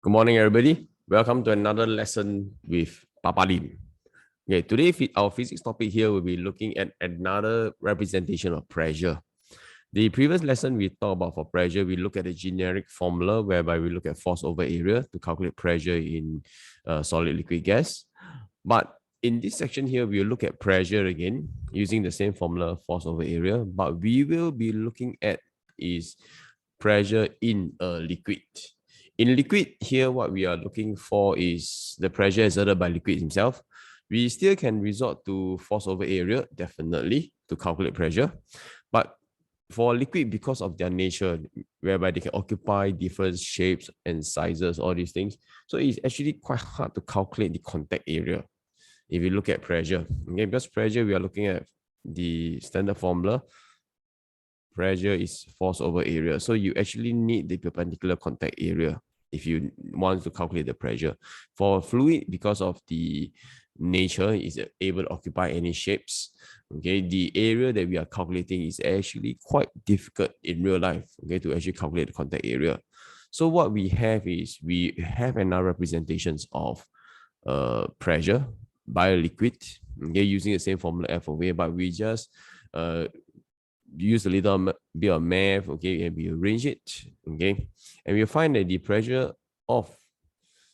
Good morning, everybody. Welcome to another lesson with Papa Lim. Okay, today our physics topic here will be looking at another representation of pressure. The previous lesson we talked about for pressure, we look at a generic formula whereby we look at force over area to calculate pressure in solid, liquid, gas. But in this section here, we'll look at pressure again using the same formula, force over area. But we will be looking at is pressure in a liquid. In liquid here, what we are looking for is the pressure exerted by liquid himself. We still can resort to force over area, definitely, to calculate pressure. But for liquid, because of their nature, whereby they can occupy different shapes and sizes, all these things, so it's actually quite hard to calculate the contact area if you look at pressure. Okay, because pressure, we are looking at the standard formula. Pressure is force over area. So you actually need the perpendicular contact area if you want to calculate the pressure. For fluid, because of the nature, is able to occupy any shapes. Okay, the area that we are calculating is actually quite difficult in real life, okay, to actually calculate the contact area. So what we have is we have another representations of pressure by a liquid, okay, using the same formula F of A, but we just use a little bit of math, okay, and we arrange it, okay, and we'll find that the pressure of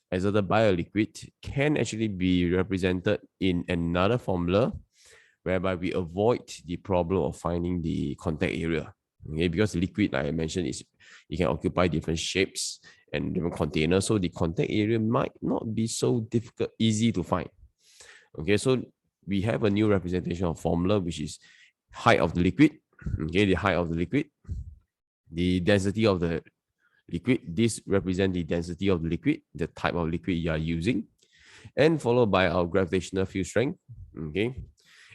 exerted by a liquid can actually be represented in another formula, whereby we avoid the problem of finding the contact area, okay, because liquid, like I mentioned, is it can occupy different shapes and different containers, so the contact area might not be so easy to find. Okay, so we have a new representation of formula, which is height of the liquid. Okay, the height of the liquid, the density of the liquid. This represents the density of the liquid, the type of liquid you are using, and followed by our gravitational field strength. Okay,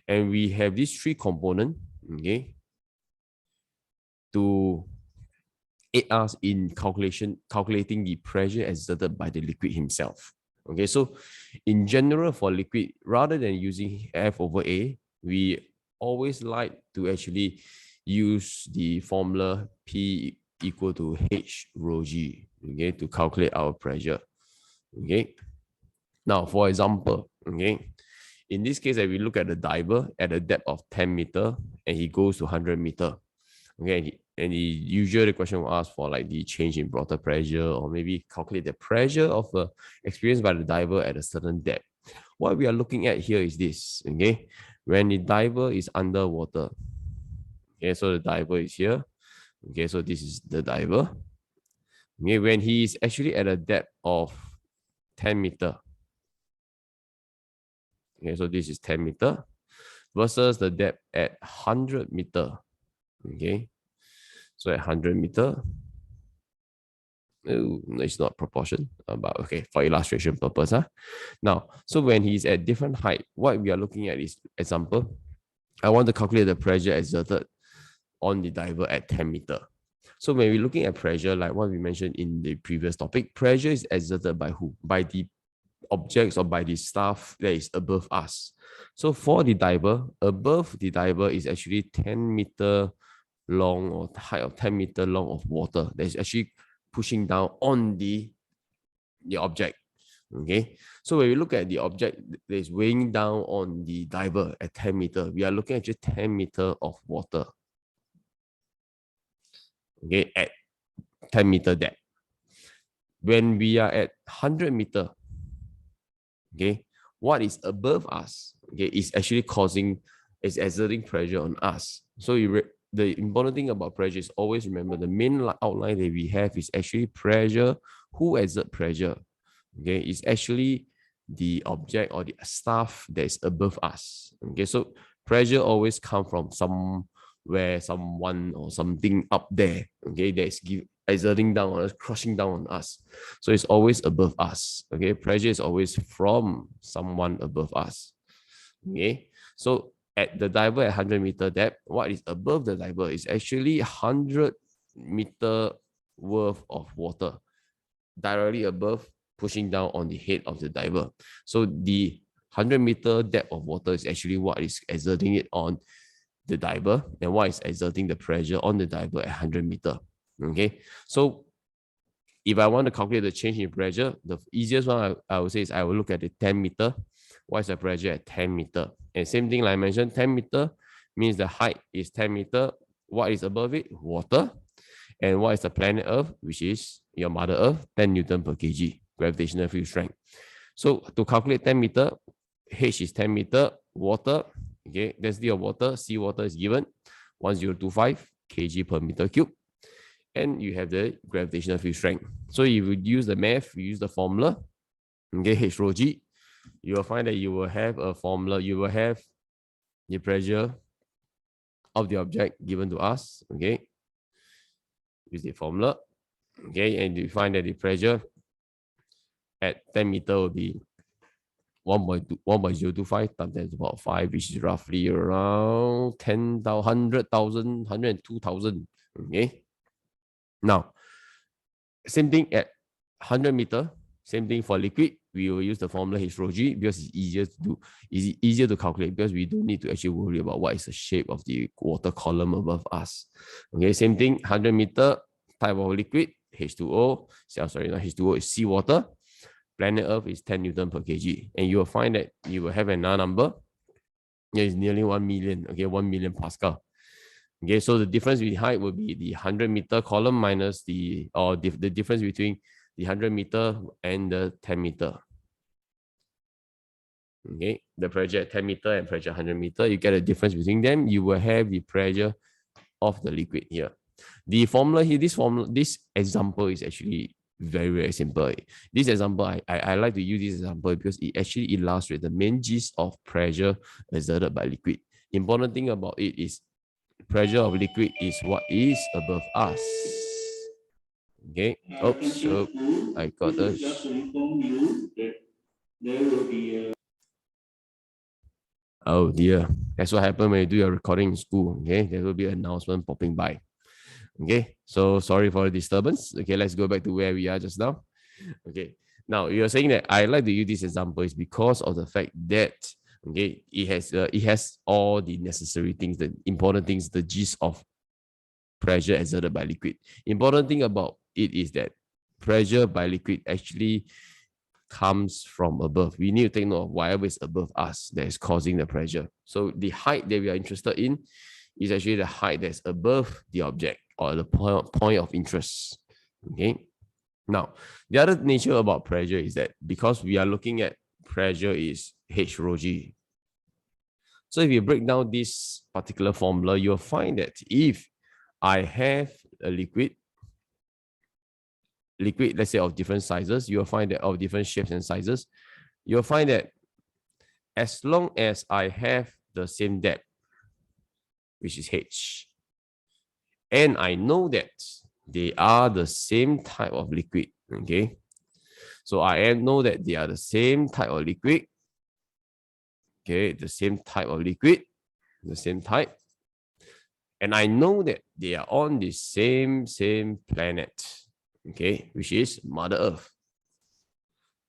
and we have these three components. Okay, to aid us in calculating the pressure exerted by the liquid himself. Okay, so in general for liquid, rather than using F over A, we always like to actually use the formula P equal to H rho G, okay, to calculate our pressure. Okay, now for example, okay, in this case, if we look at the diver at a depth of 10 meter and he goes to 100 meter, okay, and usually the question will ask for like the change in water pressure, or maybe calculate the pressure of experienced by the diver at a certain depth. What we are looking at here is this, okay, when the diver is underwater. Okay, so the diver is here. Okay, so this is the diver. Okay, when he is actually at a depth of 10 meter. Okay, so this is 10 meter versus the depth at 100 meter. Okay, so at 100 meter, it's not proportion, but okay, for illustration purpose. Now, so when he's at different height, what we are looking at is, example, I want to calculate the pressure exerted on the diver at 10 meter. So when we're looking at pressure, like what we mentioned in the previous topic, pressure is exerted by who? By the objects or by the stuff that is above us. So for the diver, above the diver is actually 10 meter long, or height of 10 meter long of water that is actually pushing down on the object. Okay, so when we look at the object that is weighing down on the diver at 10 meter, we are looking at just 10 meter of water. Okay, at 10 meter depth. When we are at 100 meter, okay, what is above us, okay, is actually is exerting pressure on us. So the important thing about pressure is always remember the main outline that we have is actually pressure. Who exert pressure? Okay, it's actually the object or the stuff that is above us. Okay, so pressure always comes from somewhere, someone or something up there. Okay, that's exerting down on us, crushing down on us. So it's always above us. Okay, pressure is always from someone above us. Okay, so at the diver at 100 meter depth, what is above the diver is actually 100 meter worth of water directly above, pushing down on the head of the diver. So the 100 meter depth of water is actually what is exerting it on the diver, and what is exerting the pressure on the diver at 100 meter. Okay, so if I want to calculate the change in pressure, the easiest one I would say is I will look at the 10 meter. What is the pressure at 10 meter? And same thing like I mentioned, 10 meter means the height is 10 meter. What is above it? Water. And what is the planet Earth, which is your Mother Earth, 10 Newton per kg, gravitational field strength. So to calculate 10 meter, H is 10 meter, water, okay, density of water, seawater is given, 1025 kg per meter cube. And you have the gravitational field strength. So if you use the math, you use the formula, okay, H rho G, you will find that you will have a formula, you will have the pressure of the object given to us, okay, use the formula, okay, and you find that the pressure at 10 meter will be 1.025 times 10 to the power 5, which is roughly around 10,000, 100,000, 102,000, okay. Now, same thing at 100 meter, same thing for liquid. We will use the formula H rho G because it's easier to do, easier to calculate because we don't need to actually worry about what is the shape of the water column above us. Okay, same thing, 100 meter type of liquid, H2O, sorry, not H2O, is seawater. Planet Earth is 10 Newton per kg. And you will find that you will have another number. It is nearly 1 million, okay, 1 million Pascal. Okay, so the difference in height will be the 100 meter column minus the difference between the 100 meter and the 10 meter. Okay, the pressure at 10 meter and pressure 100 meter, you get a difference between them. You will have the pressure of the liquid here. The formula here, this example is actually very, very simple. This example, I like to use this example because it actually illustrates the main gist of pressure exerted by liquid. Important thing about it is pressure of liquid is what is above us. Okay. Oops. So I got a. Just to inform you that there will be a. Oh dear. That's what happens when you do your recording in school. Okay. There will be an announcement popping by. Okay. So sorry for the disturbance. Okay. Let's go back to where we are just now. Okay. Now you're saying that I like to use this example is because of the fact that okay, it has all the necessary things, the important things, the gist of pressure exerted by liquid. Important thing about it is that pressure by liquid actually comes from above. We need to take note of whatever is above us that is causing the pressure. So the height that we are interested in is actually the height that's above the object or the point of interest. Okay. Now, the other nature about pressure is that because we are looking at pressure is H rho G. So if you break down this particular formula, you'll find that if I have a liquid, let's say of different sizes, you'll find that of different shapes and sizes, you'll find that as long as I have the same depth, which is H, and I know that they are the same type of liquid, okay? So I know that they are the same type of liquid, okay, the same type of liquid, the same type, and I know that they are on the same planet, okay, which is Mother Earth.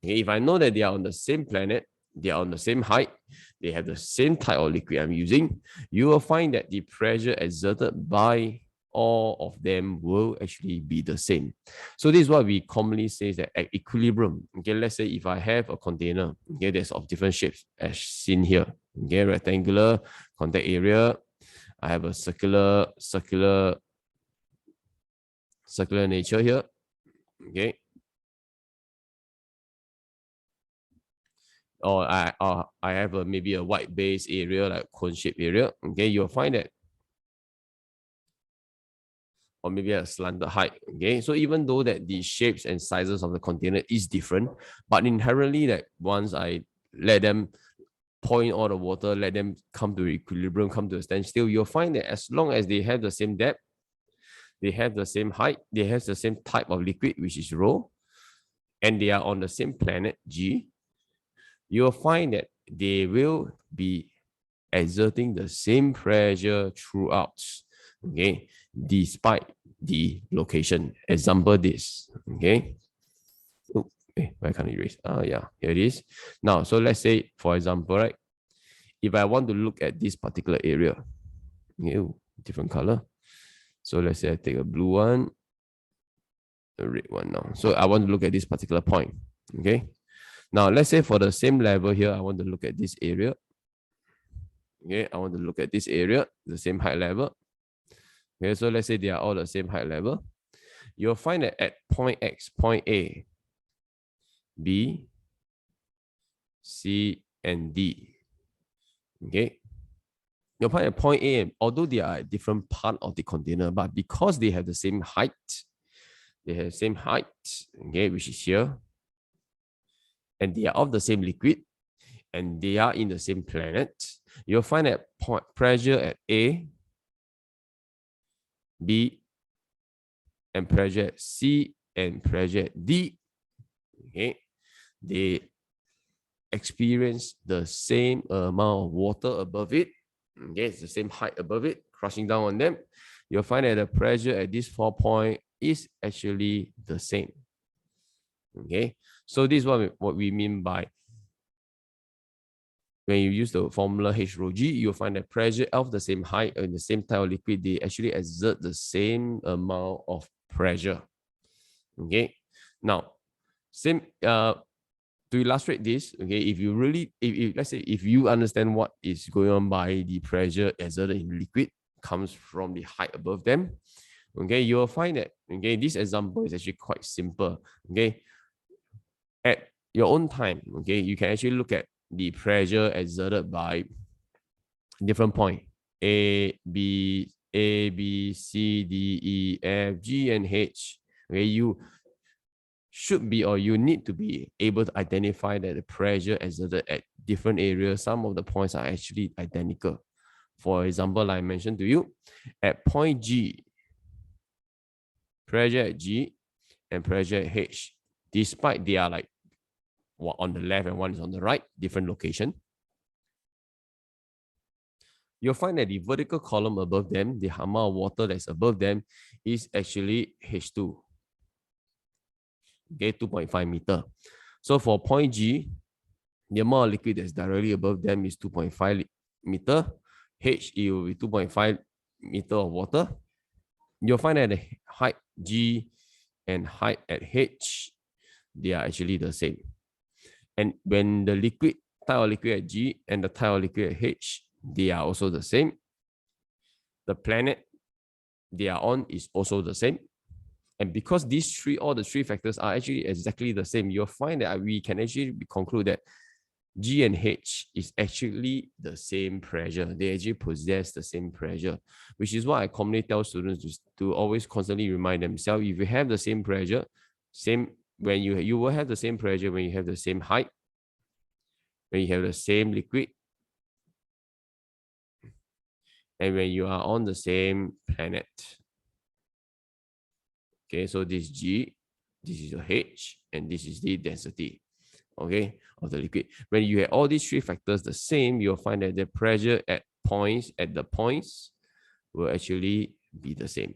Okay, if I know that they are on the same planet, they are on the same height, they have the same type of liquid I'm using, you will find that the pressure exerted by all of them will actually be the same. So this is what we commonly say is that at equilibrium, okay, let's say if I have a container, okay, that's of different shapes as seen here, okay, rectangular, contact area, I have a circular nature here, okay, or I have maybe a white base area like cone shape area, okay, you'll find that, or maybe a slanted height, okay. So even though that the shapes and sizes of the container is different, but inherently that once I let them point all the water, let them come to equilibrium, come to a standstill, you'll find that as long as they have the same depth, they have the same height, they have the same type of liquid, which is rho, and they are on the same planet, G, you'll find that they will be exerting the same pressure throughout, okay, despite the location. Example this, okay. Oh, why can't I erase? Yeah, here it is. Now, so let's say, for example, right, if I want to look at this particular area, okay, different color. So let's say I take a blue one. the red one now. So I want to look at this particular point. Okay. Now let's say for the same level here, I want to look at this area. Okay, I want to look at this area, the same height level. Okay, so let's say they are all the same height level. You'll find that at point X, point A, B, C, and D. Okay. You'll find at point A, although they are at different part of the container, but because they have the same height, okay, which is here, and they are of the same liquid, and they are in the same planet, you'll find that pressure at A, B, and pressure at C, and pressure at D, okay, they experience the same amount of water above it. Okay, it's the same height above it, crushing down on them. You'll find that the pressure at this 4 point is actually the same. Okay, so this is what we mean by when you use the formula H rho G, you'll find that pressure of the same height in the same type of liquid, they actually exert the same amount of pressure. Okay, now same to illustrate this, okay, if you really, let's say if you understand what is going on by the pressure exerted in liquid comes from the height above them, okay, you'll find that, okay, this example is actually quite simple. Okay, at your own time, okay, you can actually look at the pressure exerted by different point A, B, C, D, E, F, G, and H. Okay, you should be, or you need to be able to identify that the pressure exerted at different areas, some of the points are actually identical. For example, like I mentioned to you, at point G, pressure at G and pressure at H, despite they are like one on the left and one is on the right, different location, you'll find that the vertical column above them, the amount of water that's above them is actually H2. Okay, 2.5 meter. So for point G, the amount of liquid that's directly above them is 2.5 meter. H, it will be 2.5 meter of water. You'll find that the height G and height at H, they are actually the same. And when the liquid, type of liquid at G and the type of liquid at H, they are also the same. The planet they are on is also the same. And because these all the three factors are actually exactly the same, you'll find that we can actually conclude that G and H is actually the same pressure. They actually possess the same pressure, which is why I commonly tell students to always constantly remind themselves, if you have the same pressure, when you will have the same pressure when you have the same height, when you have the same liquid, and when you are on the same planet. Okay, so this G, this is your H, and this is the density, okay, of the liquid. When you have all these three factors the same, you'll find that the pressure at the points will actually be the same.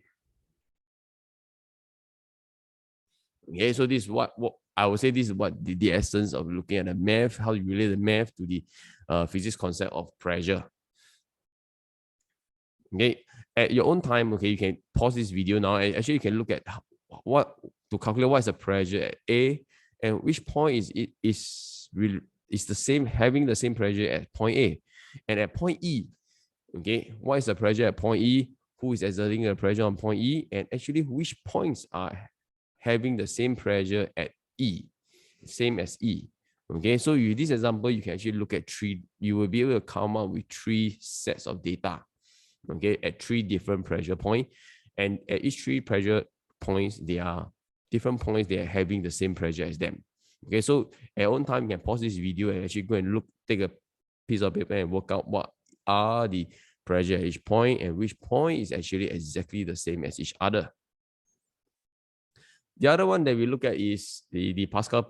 Okay, so this is what I would say, this is what the essence of looking at the math, how you relate the math to the physics concept of pressure. Okay, at your own time, okay, you can pause this video now and actually you can look at to calculate what is the pressure at A and which point is the same, having the same pressure at point A, and at point E, okay, what is the pressure at point E, who is exerting the pressure on point E, and actually which points are having the same pressure at E, same as E. Okay, so with this example, you can actually look at you will be able to come up with 3 sets of data, okay, at 3 different pressure points, and at each 3 pressure points, they are different points, they are having the same pressure as them. Okay, so at your own time, you can pause this video and actually go and take a piece of paper and work out what are the pressure at each point and which point is actually exactly the same as each other. The other one that we look at is the Pascal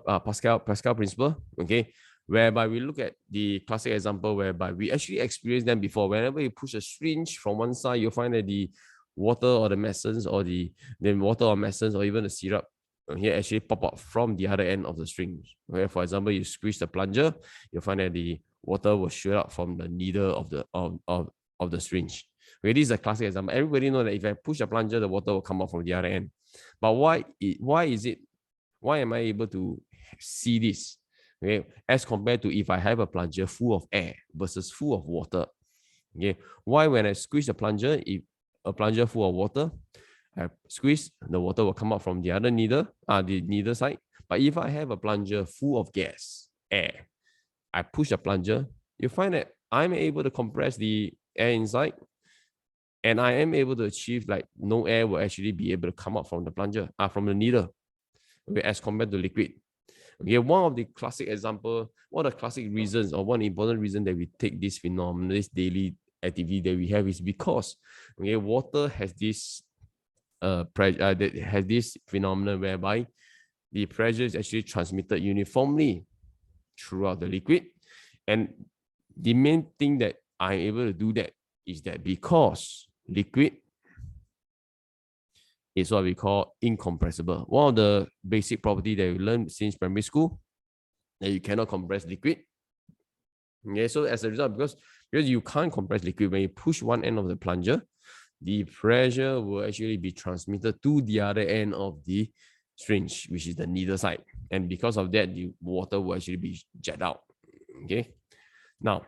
Principle, okay, whereby we look at the classic example whereby we actually experienced them before. Whenever you push a syringe from one side, you'll find that the water or the medicines or the water or medicines or even the syrup here actually pop up from the other end of the syringe. Okay, for example, you squeeze the plunger, you'll find that the water will shoot out from the needle of the syringe. Okay, this is a classic example. Everybody knows that if I push a plunger, the water will come out from the other end. But why am I able to see this? Okay, as compared to if I have a plunger full of air versus full of water. Okay, why when I squeeze the plunger, if a plunger full of water, I squeeze, the water will come out from the other needle, the needle side. But if I have a plunger full of gas, air, I push the plunger, you find that I'm able to compress the air inside, and I am able to achieve like no air will actually be able to come out from the plunger, from the needle, okay, as compared to liquid. Okay, one of the classic example, one of the classic reasons or one important reason that we take this phenomenon, this daily activity that we have is because, okay, water has this that has this phenomenon whereby the pressure is actually transmitted uniformly throughout the liquid. And the main thing that I'm able to do that is that because liquid is what we call incompressible. One of the basic property that we learned since primary school, that you cannot compress liquid. Okay, so as a result, because you can't compress liquid, when you push one end of the plunger, the pressure will actually be transmitted to the other end of the syringe, which is the needle side. And because of that, the water will actually be jet out. Okay. Now,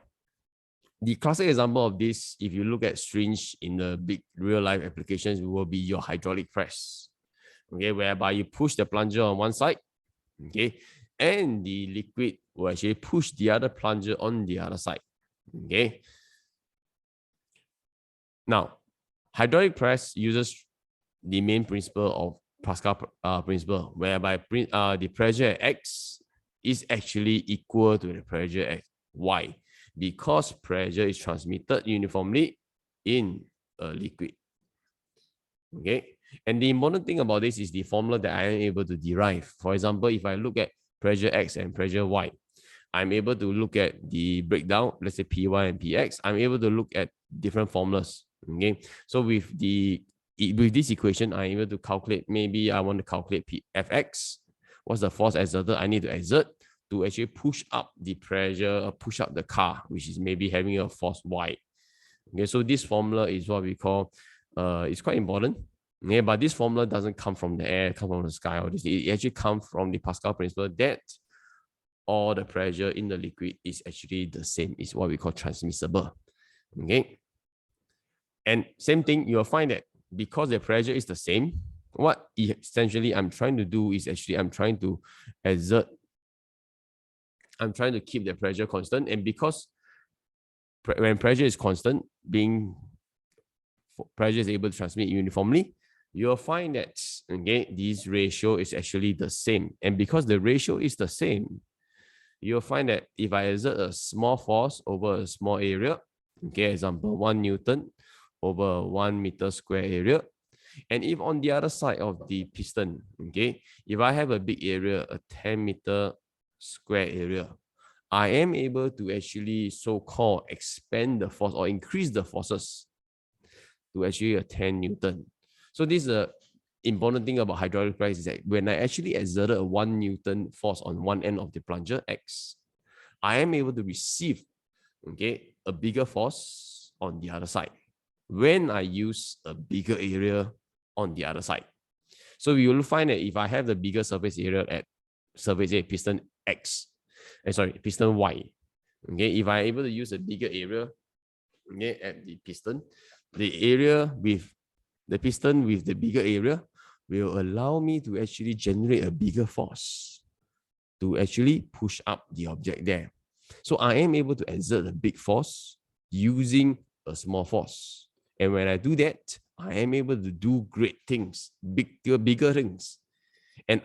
the classic example of this, if you look at syringe in the big real life applications, will be your hydraulic press. Okay, whereby you push the plunger on one side, okay, and the liquid will actually push the other plunger on the other side. Okay. Now, hydraulic press uses the main principle of Pascal principle, whereby the pressure at X is actually equal to the pressure at Y, because pressure is transmitted uniformly in a liquid. Okay, and the important thing about this is the formula that I am able to derive. For example, if I look at pressure X and pressure Y, I'm able to look at the breakdown, let's say Py and Px. I'm able to look at different formulas. Okay, so with this equation, I'm able to calculate, maybe I want to calculate Fx. What's the force exerted I need to exert to actually push up the pressure, push up the car, which is maybe having a force Y. Okay, so this formula is what we call, it's quite important. Yeah, but this formula doesn't come from the air, come from the sky, or this. It actually comes from the Pascal principle that all the pressure in the liquid is actually the same. It's what we call transmissible. Okay. And same thing, you'll find that because the pressure is the same, what essentially I'm trying to do is actually I'm trying to keep the pressure constant. And because when pressure is constant, pressure is able to transmit uniformly, you'll find that, okay, this ratio is actually the same. And because the ratio is the same, you'll find that if I exert a small force over a small area, okay, example 1 Newton over 1 meter square area, and if on the other side of the piston, okay, if I have a big area, a 10 meter square area, I am able to actually so-called expand the force or increase the forces to actually a 10 Newton. So this is a important thing about hydraulic press is that when I actually exerted a 1 Newton force on one end of the plunger X, I am able to receive, okay, a bigger force on the other side when I use a bigger area on the other side. So you will find that if I have the bigger surface area at surface A, piston X, piston Y, okay, if I'm able to use a bigger area, okay, at the piston, the area with the piston with the bigger area will allow me to actually generate a bigger force to actually push up the object there. So I am able to exert a big force using a small force. And when I do that, I am able to do great things, bigger things. And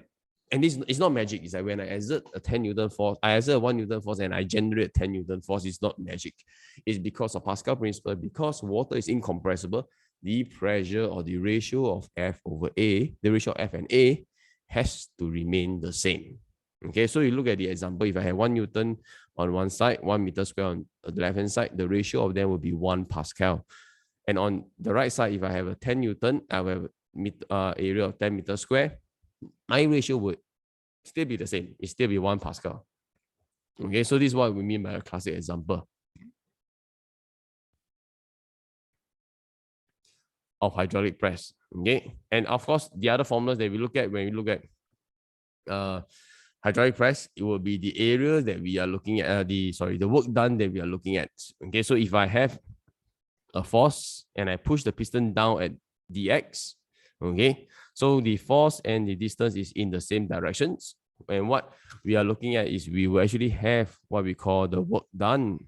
this is not magic. It's like when I exert a 10 Newton force, I exert a 1 Newton force and I generate 10 Newton force. It's not magic. It's because of Pascal principle. Because water is incompressible, the pressure or the ratio of F over A, the ratio of F and A has to remain the same. Okay, so you look at the example, if I have 1 Newton on one side, 1 meter square on the left-hand side, the ratio of them will be 1 Pascal. And on the right side, if I have a 10 Newton, I will have area of 10 meters square, my ratio would still be the same. It still be 1 Pascal. Okay, so this is what we mean by a classic example. of hydraulic press. Okay, and of course, the other formulas that we look at when we look at hydraulic press, it will be the area that we are looking at, the work done that we are looking at. Okay, so if I have a force and I push the piston down at dx, okay, so the force and the distance is in the same directions. And what we are looking at is we will actually have what we call the work done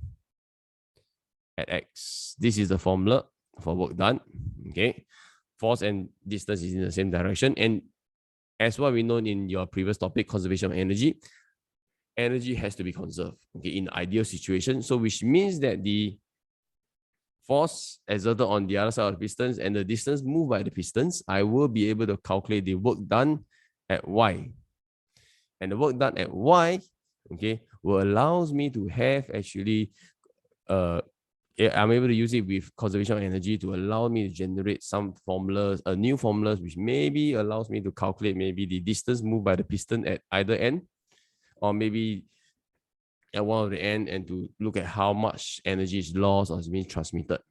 at x. This is the formula for work done. Okay, force and distance is in the same direction. And as what we know in your previous topic, conservation of energy, energy has to be conserved, okay, in ideal situation. So which means that the force exerted on the other side of the pistons and the distance moved by the pistons, I will be able to calculate the work done at y. And the work done at y, okay, will allows me to have actually, I'm able to use it with conservation of energy to allow me to generate some formulas, new formulas, which maybe allows me to calculate maybe the distance moved by the piston at either end, or maybe at one of the end, and to look at how much energy is lost or is being transmitted.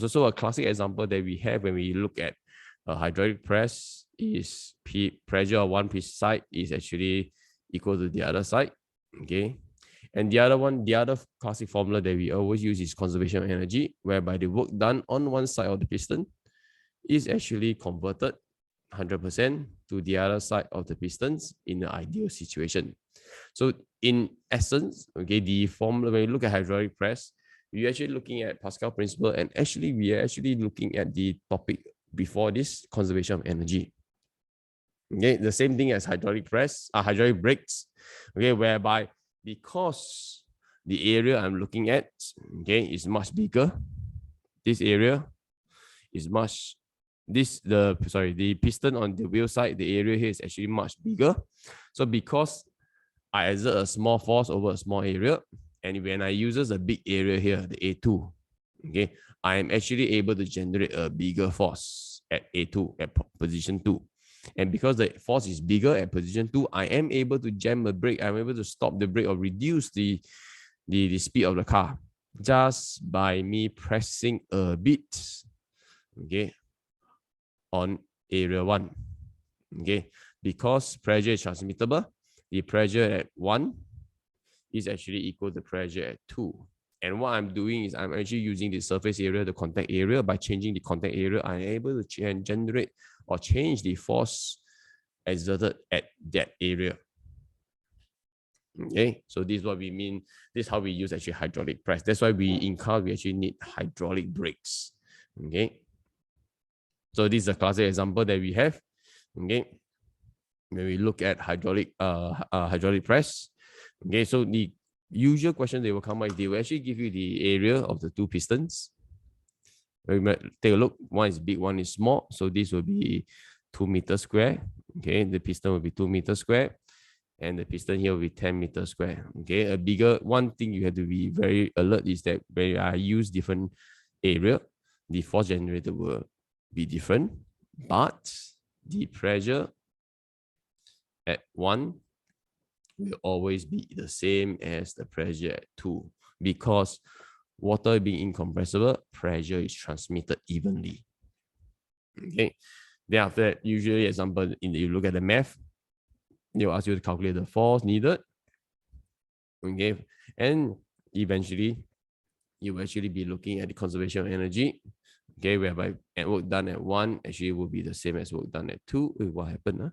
So a classic example that we have when we look at a hydraulic press is pressure of one side is actually equal to the other side. Okay. And the other classic formula that we always use is conservation of energy, whereby the work done on one side of the piston is actually converted 100% to the other side of the pistons in the ideal situation. So in essence, okay, the formula, when you look at hydraulic press, we're actually looking at Pascal principle, and actually we are actually looking at the topic before this, conservation of energy. Okay, the same thing as hydraulic press, hydraulic brakes, okay, whereby because the area I'm looking at, okay, is much bigger. This area is much, the piston on the wheel side, the area here is actually much bigger. So because I exert a small force over a small area, and when I use a big area here, the A2, okay, I am actually able to generate a bigger force at A2, at position 2. And because the force is bigger at position 2, I am able to jam the brake. I'm able to stop the brake or reduce the speed of the car just by me pressing a bit, okay, on area 1. Okay, because pressure is transmittable, the pressure at 1 is actually equal to pressure at 2. And what I'm doing is I'm actually using the surface area, the contact area. By changing the contact area, I'm able to generate or change the force exerted at that area. Okay, so this is what we mean. This is how we use actually hydraulic press. That's why in car we actually need hydraulic brakes. Okay, so this is a classic example that we have. Okay, when we look at hydraulic press. Okay, so the usual question they will come up, they will actually give you the area of the two pistons. We might take a look. One is big, one is small. So this will be 2 meters square. Okay, the piston will be 2 meters square, and the piston here will be 10 meters square. Okay, a bigger one thing you have to be very alert is that when I use different area, the force generated will be different, but the pressure at 1 will always be the same as the pressure at 2, because water being incompressible, pressure is transmitted evenly. Okay, then after that, usually example, you look at the math, they'll ask you to calculate the force needed. Okay, and eventually you will actually be looking at the conservation of energy. Okay, whereby work done at 1 actually will be the same as work done at 2. What happened?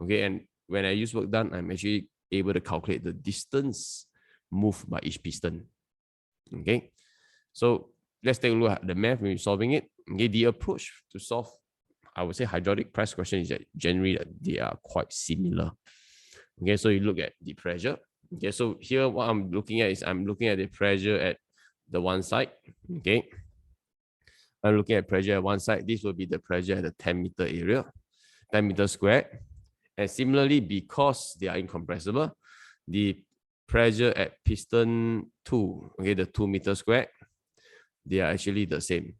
Okay, and when I use work done, I'm actually able to calculate the distance moved by each piston. Okay, so let's take a look at the math when we're solving it. Okay, the approach to solve, I would say, hydraulic press question is that generally they are quite similar. Okay, so you look at the pressure. Okay, so here what I'm looking at is I'm looking at the pressure at the one side. Okay, I'm looking at pressure at one side. This will be the pressure at the 10-meter area, 10 meters squared. And similarly, because they are incompressible, the pressure at piston 2, okay, the 2 meters squared, they are actually the same.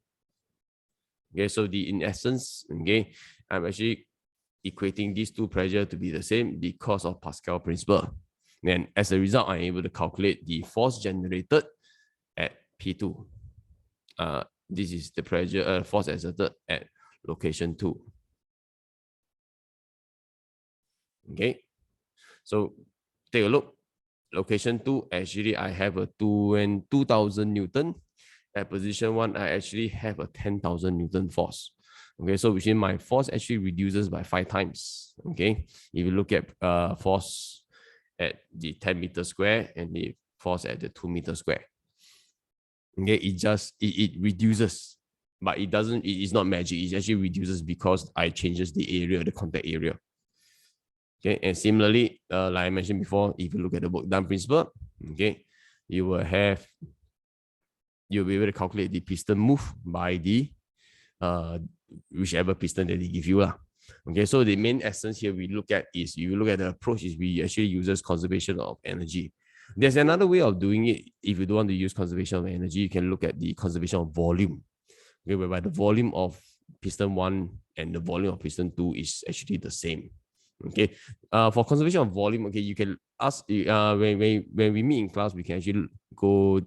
Okay, so in essence, okay, I'm actually equating these two pressures to be the same because of Pascal principle. And as a result, I'm able to calculate the force generated at P2. This is the pressure force exerted at location 2. Okay, so take a look. Location 2, actually I have a 2,000 Newton. At position 1, I actually have a 10,000 Newton force. Okay, so which means my force actually reduces by 5 times. Okay, if you look at force at the 10 meter square and the force at the 2 meter square. Okay, it reduces, but it doesn't, it is not magic. It actually reduces because I changes the area, the contact area. Okay, and similarly, like I mentioned before, if you look at the work done principle, okay, you'll be able to calculate the piston move by the whichever piston that they give you. Okay, so the main essence here we look at is, you look at the approach is we actually uses conservation of energy. There's another way of doing it. If you don't want to use conservation of energy, you can look at the conservation of volume. Okay, whereby the volume of piston 1 and the volume of piston 2 is actually the same. Okay, for conservation of volume, okay, you can ask when we meet in class, we can actually go.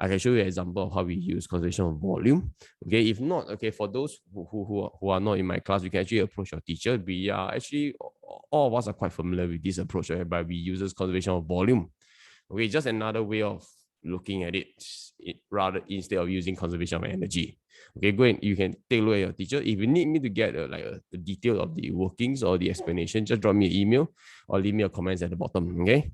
I can show you an example of how we use conservation of volume. Okay, if not, okay, for those who are not in my class, you can actually approach your teacher. We are actually, all of us are quite familiar with this approach, whereby we use conservation of volume. Okay, just another way of looking at it, rather instead of using conservation of energy. Okay, go and you can take a look at your teacher. If you need me to get a detail of the workings or the explanation, just drop me an email or leave me a comments at the bottom. Okay.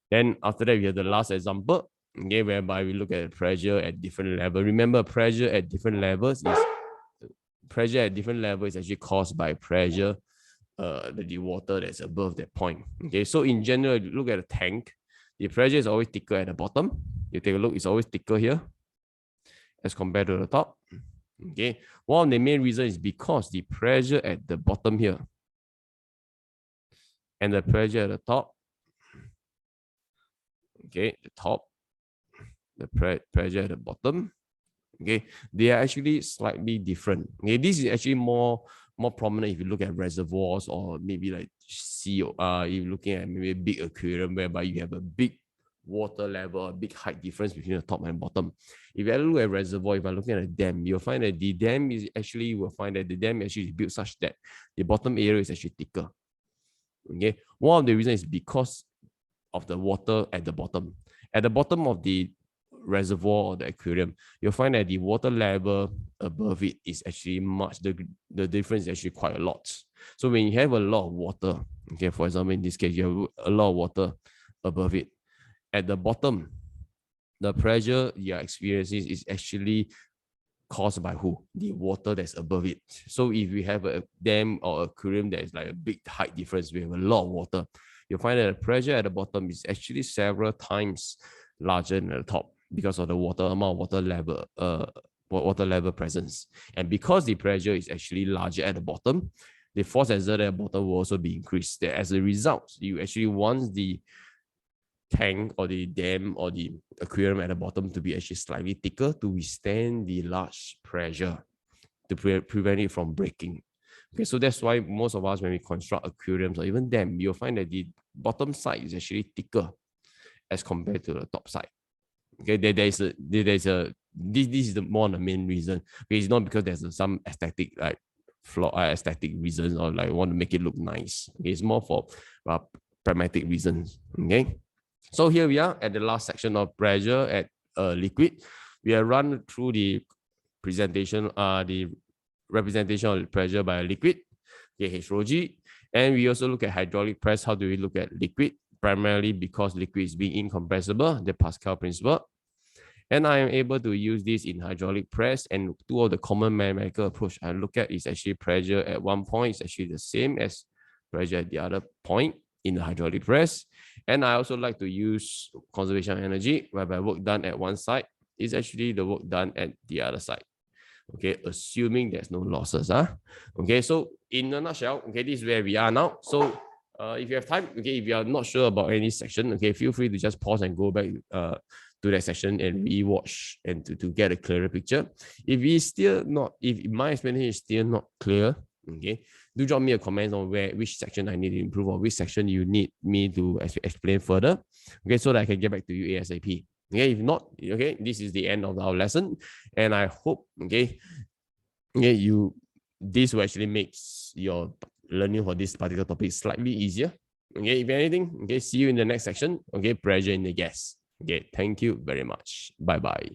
Then after that, we have the last example. Okay, whereby we look at pressure at different levels. Remember, pressure at different levels is actually caused by pressure, the water that's above that point. Okay, so in general, if you look at a tank, the pressure is always thicker at the bottom. You take a look, it's always thicker here as compared to the top. Okay, one of the main reasons is because the pressure at the bottom here and the pressure at the top, okay, the top, the pressure at the bottom, okay, they are actually slightly different. Okay, this is actually more prominent if you look at reservoirs, or maybe like sea, if you're looking at maybe a big aquarium whereby you have a big water level, a big height difference between the top and bottom. If you look at reservoir, if I'm looking at a dam, you'll find that the dam is actually built such that the bottom area is actually thicker. Okay, one of the reasons is because of the water at the bottom. At the bottom of the reservoir or the aquarium, you'll find that the water level above it is actually the difference is actually quite a lot. So when you have a lot of water, okay, for example, in this case, you have a lot of water above it. At the bottom, the pressure you're experiencing is actually caused by who? The water that's above it. So if we have a dam or aquarium that is like a big height difference, we have a lot of water, you'll find that the pressure at the bottom is actually several times larger than the top because of the amount of water level presence. And because the pressure is actually larger at the bottom, the force exerted at the bottom will also be increased. As a result, you actually want the tank or the dam or the aquarium at the bottom to be actually slightly thicker to withstand the large pressure, to prevent it from breaking. Okay, so that's why most of us, when we construct aquariums or even dam, you'll find that the bottom side is actually thicker as compared to the top side. Okay, this is the more the main reason. Okay, it's not because there's some aesthetic aesthetic reasons or like want to make it look nice. Okay, it's more for pragmatic reasons. Okay. So here we are at the last section of pressure at liquid. We have run through the representation of pressure by a liquid, okay, H rho G. And we also look at hydraulic press. How do we look at liquid? Primarily because liquid is being incompressible, the Pascal Principle. And I am able to use this in hydraulic press. And two of the common mathematical approach I look at is actually pressure at one point is actually the same as pressure at the other point in the hydraulic press. And I also like to use conservation of energy, whereby work done at one side is actually the work done at the other side. Okay, assuming there's no losses. Okay, so in a nutshell, okay, this is where we are now. So if you have time, okay, if you are not sure about any section, okay, feel free to just pause and go back to that section and re-watch and to get a clearer picture. If my explanation is still not clear, okay, do drop me a comment on which section I need to improve or which section you need me to explain further, okay, so that I can get back to you ASAP. Okay, if not, okay, this is the end of our lesson, and I hope, okay, Okay, this will actually makes your learning for this particular topic slightly easier. Okay, if anything, okay, see you in the next section. Okay, pressure in the gas. Okay, thank you very much. Bye bye.